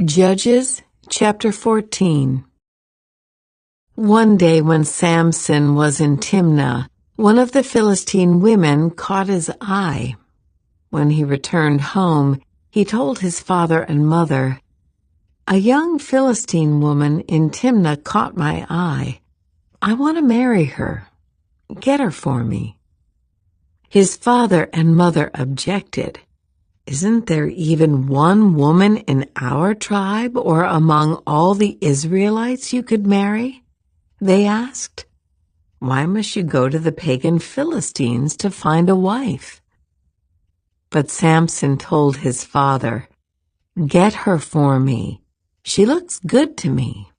Judges chapter 14. One day when Samson was in Timnah, one of the Philistine women caught his eye. When he returned home, he told his father and mother, "A young Philistine woman in Timnah caught my eye. I want to marry her. Get her for me." His father and mother objected. "Isn't there even one woman in our tribe or among all the Israelites you could marry?" they asked. "Why must you go to the pagan Philistines to find a wife?" But Samson told his father, "Get her for me. She looks good to me."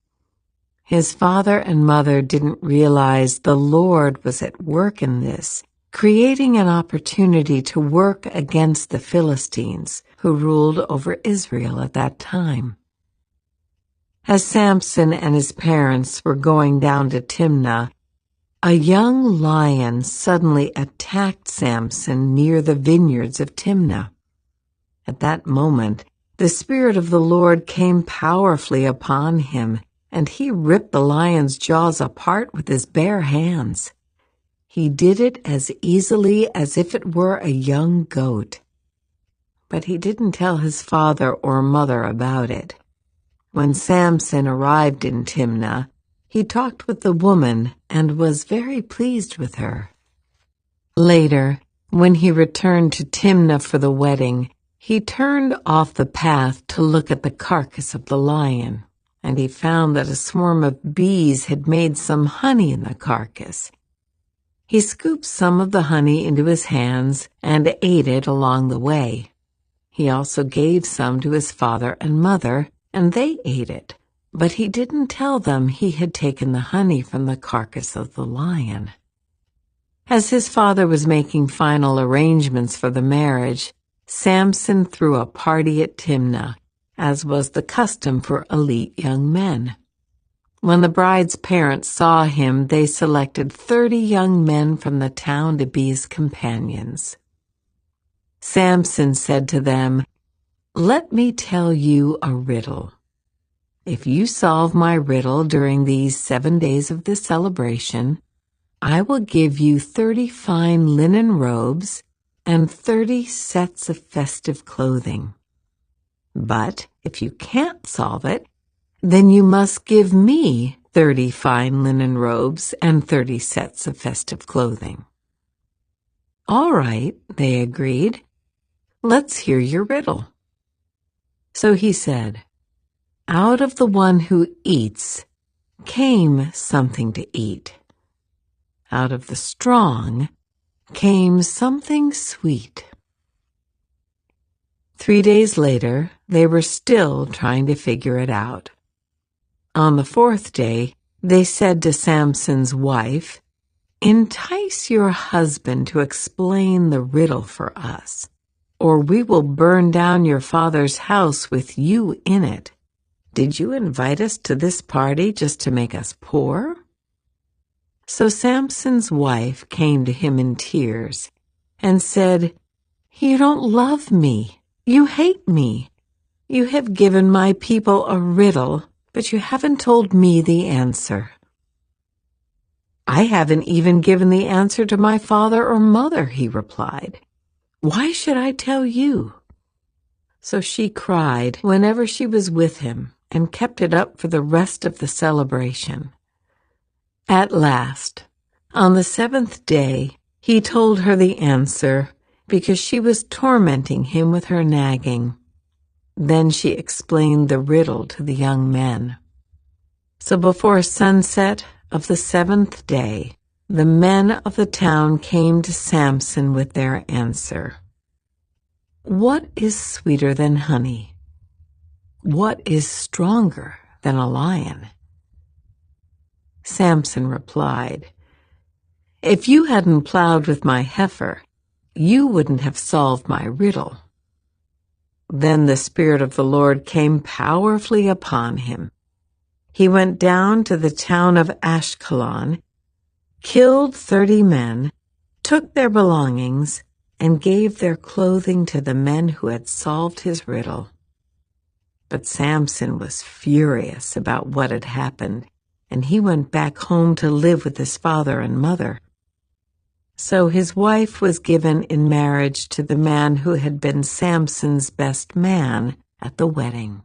His father and mother didn't realize the Lord was at work in this, creating an opportunity to work against the Philistines, who ruled over Israel at that time. As Samson and his parents were going down to Timnah, a young lion suddenly attacked Samson near the vineyards of Timnah. At that moment, the Spirit of the Lord came powerfully upon him, and he ripped the lion's jaws apart with his bare hands. He did it as easily as if it were a young goat. But he didn't tell his father or mother about it. When Samson arrived in Timnah, he talked with the woman and was very pleased with her. Later, when he returned to Timnah for the wedding, he turned off the path to look at the carcass of the lion, and he found that a swarm of bees had made some honey in the carcass. He scooped some of the honey into his hands and ate it along the way. He also gave some to his father and mother, and they ate it, but he didn't tell them he had taken the honey from the carcass of the lion. As his father was making final arrangements for the marriage, Samson threw a party at Timnah, as was the custom for elite young men. When the bride's parents saw him, they selected 30 young men from the town to be his companions. Samson said to them, "Let me tell you a riddle. If you solve my riddle during these 7 days of this celebration, I will give you 30 fine linen robes and 30 sets of festive clothing. But if you can't solve it, then you must give me 30 fine linen robes and 30 sets of festive clothing." "All right," they agreed. "Let's hear your riddle." So he said, "Out of the one who eats came something to eat. Out of the strong came something sweet." 3 days later, they were still trying to figure it out. On the 4th day, they said to Samson's wife, "Entice your husband to explain the riddle for us, or we will burn down your father's house with you in it. Did you invite us to this party just to make us poor?" So Samson's wife came to him in tears and said, "You don't love me. You hate me. You have given my people a riddle, but you haven't told me the answer." "I haven't even given the answer to my father or mother," he replied. "Why should I tell you?" So she cried whenever she was with him and kept it up for the rest of the celebration. At last, on the 7th day, he told her the answer because she was tormenting him with her nagging. Then she explained the riddle to the young men. So before sunset of the 7th day, the men of the town came to Samson with their answer. "What is sweeter than honey? What is stronger than a lion?" Samson replied, "If you hadn't plowed with my heifer, you wouldn't have solved my riddle." Then the Spirit of the Lord came powerfully upon him. He went down to the town of Ashkelon, killed 30 men, took their belongings, and gave their clothing to the men who had solved his riddle. But Samson was furious about what had happened, and he went back home to live with his father and mother. So his wife was given in marriage to the man who had been Samson's best man at the wedding.